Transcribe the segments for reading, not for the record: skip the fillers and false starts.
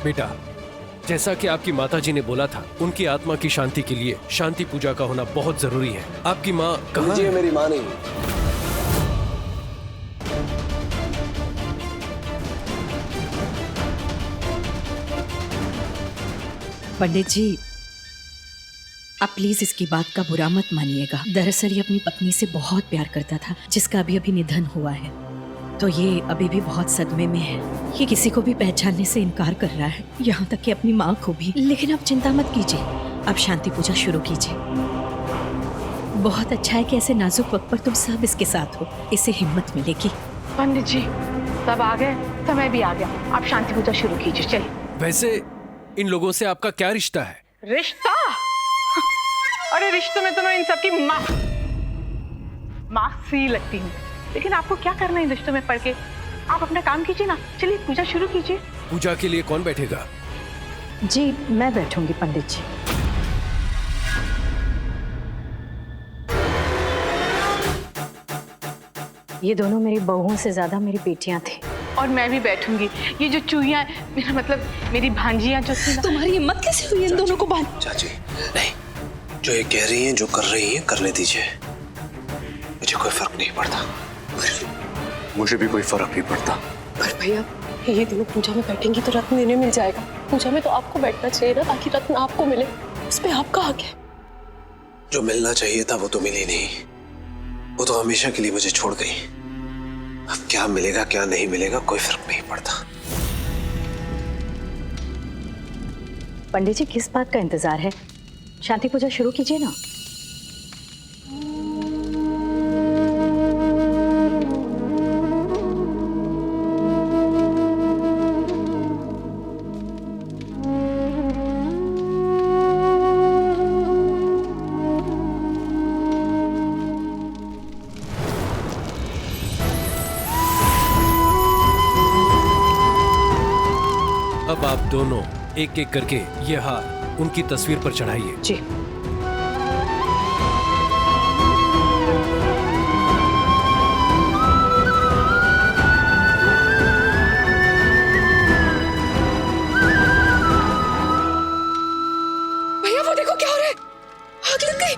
बेटा, जैसा कि आपकी माताजी ने बोला था, उनकी आत्मा की शांति के लिए शांति पूजा का होना बहुत जरूरी है। आपकी माँ कहाँ है? मेरी माँ नहीं। पंडित जी, आप प्लीज इसकी बात का बुरा मत मानिएगा। दरअसल ये अपनी पत्नी से बहुत प्यार करता था, जिसका अभी अभी निधन हुआ है। तो ये अभी भी बहुत सदमे में है। ये किसी को भी पहचानने से इनकार कर रहा है, यहाँ तक कि अपनी माँ को भी। लेकिन आप चिंता मत कीजिए, आप शांति पूजा शुरू कीजिए। बहुत अच्छा है कि ऐसे नाजुक वक्त पर तुम सब इसके साथ हो, इससे हिम्मत मिलेगी। पंडित जी, सब आ गए, समय भी आ गया, आप शांति पूजा शुरू कीजिए। चलिए। वैसे इन लोगों से आपका क्या रिश्ता है? रिश्ता? अरे रिश्तों में तो मैं इन सबकी माँ सी लगती हूँ, लेकिन आपको क्या करना है इन रिश्तों में पढ़ के? आप अपना काम कीजिए ना। चलिए पूजा शुरू कीजिए। पूजा के लिए कौन बैठेगा? जी मैं बैठूंगी पंडित जी। ये दोनों मेरी बहुओं से ज्यादा मेरी बेटियां थी। और मैं भी बैठूंगी। ये जो चूहियां, मेरा मतलब मेरी भांजियां जो थी ना। तुम्हारी हिम्मत कैसे हुई इन दोनों को बांध? चाची नहीं, जो ये कह रही हैं, जो कर रही हैं, करने दीजिए। मुझे कोई फर्क नहीं पड़ता। मुझे भी कोई फर्क नहीं पड़ता। पर भैया, ये दोनों पूजा में बैठेंगी तो रत्न इन्हें मिल जाएगा। पूजा में तो आपको बैठना चाहिए ना, ताकि रत्न आपको मिले। उस पे आपका हक है। जो मिलना चाहिए था वो तो मिली नहीं। वो तो हमेशा के लिए मुझे छोड़ गई। अब क्या मिलेगा क्या नहीं मिलेगा कोई फर्क नहीं पड़ता। पंडित जी, किस बात का इंतजार है? शांति पूजा शुरू कीजिए ना। अब आप दोनों एक एक करके ये हार उनकी तस्वीर पर चढ़ाइए। जी। भैया वो देखो क्या हो रहा है, आग लग गई।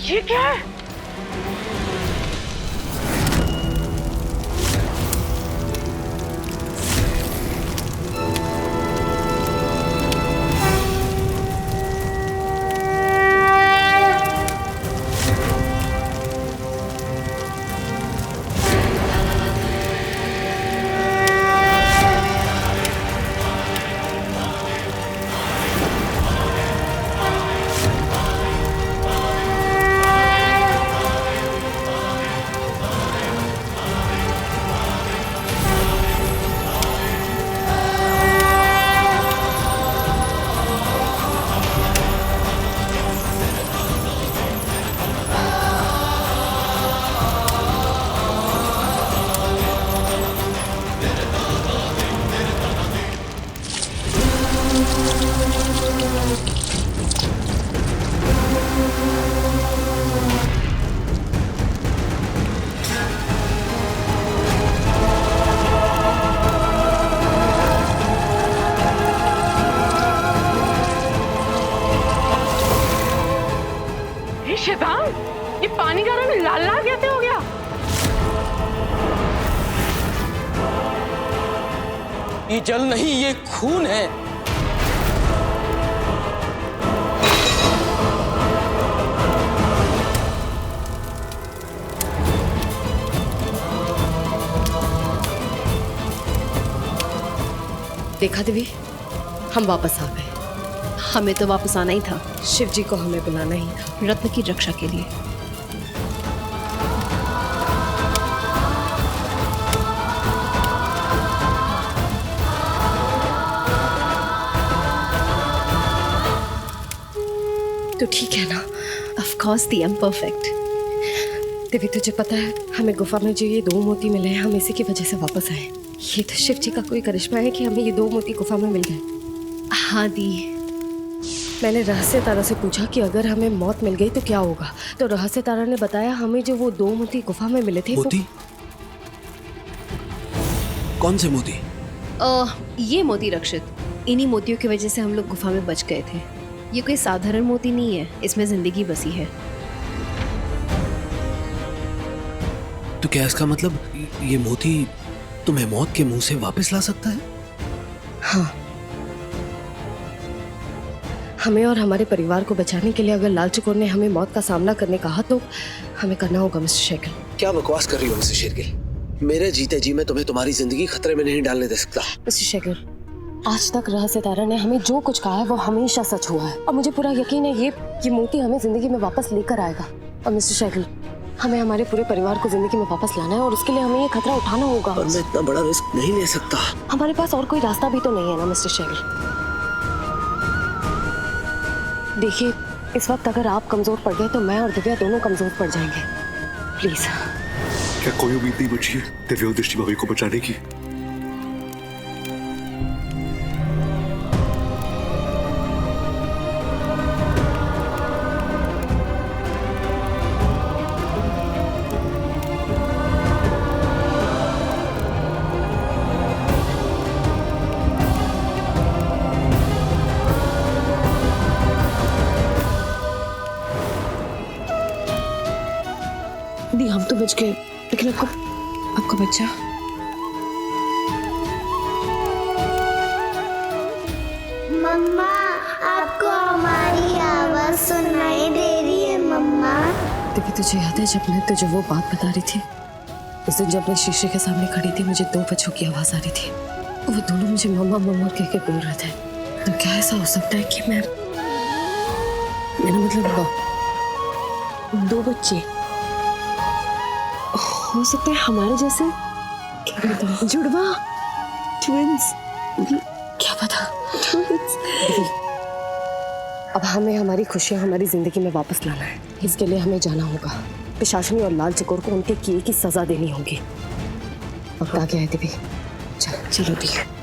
ये क्या है? शैतान, ये पानी का रंग लाल लाल कैसे हो गया? ये जल नहीं, ये खून है। देखा देवी, हम वापस आ गए। हमें तो वापस आना ही था। शिव जी को हमें बुलाना ही था, रत्न की रक्षा के लिए। तो ठीक है ना? Of course, I am perfect. देवी तुझे पता है, हमें गुफा में जो ये 2 मोती मिले हैं, हम इसी की वजह से वापस आए। ये तो शिव जी का कोई करिश्मा है कि हमें ये 2 मोती गुफा में मिल गए। हाँ दी। मैंने रहस्य तारा से पूछा कि अगर हमें मौत मिल गई तो क्या होगा, तो रहस्य तारा ने बताया हमें जो वो 2 मोती गुफा में मिले थे मोती? कौन से मोती? ये मोती रक्षित, इन्हीं मोतियों की वजह से हम लोग गुफा में बच गए थे। ये कोई साधारण मोती नहीं है, इसमें जिंदगी बसी है। तो क्या इसका मतलब ये मोती तुम्हें मौत के मुंह से वापस ला सकता है? हाँ, हमें और हमारे परिवार को बचाने के लिए अगर लाल चकोर ने हमें मौत का सामना करने कहा तो हमें करना होगा मिस्टर शेखर। क्या बकवास कर रही हो मिस्टर शेरगिल? मेरे जीते जी मैं तुम्हें तुम्हारी जिंदगी खतरे में नहीं डालने दे सकता। मिस्टर शेखर, आज तक रहस्य तारा ने हमें जो कुछ कहा है वो हमेशा सच हुआ है और मुझे पूरा यकीन है ये मोती हमें जिंदगी में वापस लेकर आएगा। और मिस्टर शेखर, हमें हमारे पूरे परिवार को जिंदगी में वापस लाना है और उसके लिए हमें ये खतरा उठाना होगा। और मैं इतना बड़ा रिस्क नहीं ले सकता। हमारे पास और कोई रास्ता भी तो नहीं है ना मिस्टर शेखर। देखिए, इस वक्त अगर आप कमजोर पड़ गए तो मैं और दिव्या दोनों कमजोर पड़ जाएंगे। प्लीज। क्या कोई उम्मीद नहीं बची है दिव्या और दृष्टि भाभी को बचाने की? दी, हम तो बच गए, लेकिन आपका बच्चा? मम्मा, आपको हमारी आवाज सुनाई दे रही है मम्मा? दिव्या, तुझे याद है जब मैं तुझे वो बात बता रही थी? उस दिन जब मैं शीशे के सामने खड़ी थी, मुझे 2 बच्चों की आवाज आ रही थी। वो दोनों मुझे मम्मा मम्मा कह के बोल रहे थे। तो क्या ऐसा हो सकता है कि मेरा मतलब 2 बच्चे हो सकते हैं हमारे जैसे? जुड़वा, ट्विंस, क्या पता। अब हमें हमारी खुशियां हमारी जिंदगी में वापस लाना है। इसके लिए हमें जाना होगा। पिशाचनी और लाल चकोर को उनके किए की सजा देनी होगी। अब क्या है दिव्या? चलो ठीक है।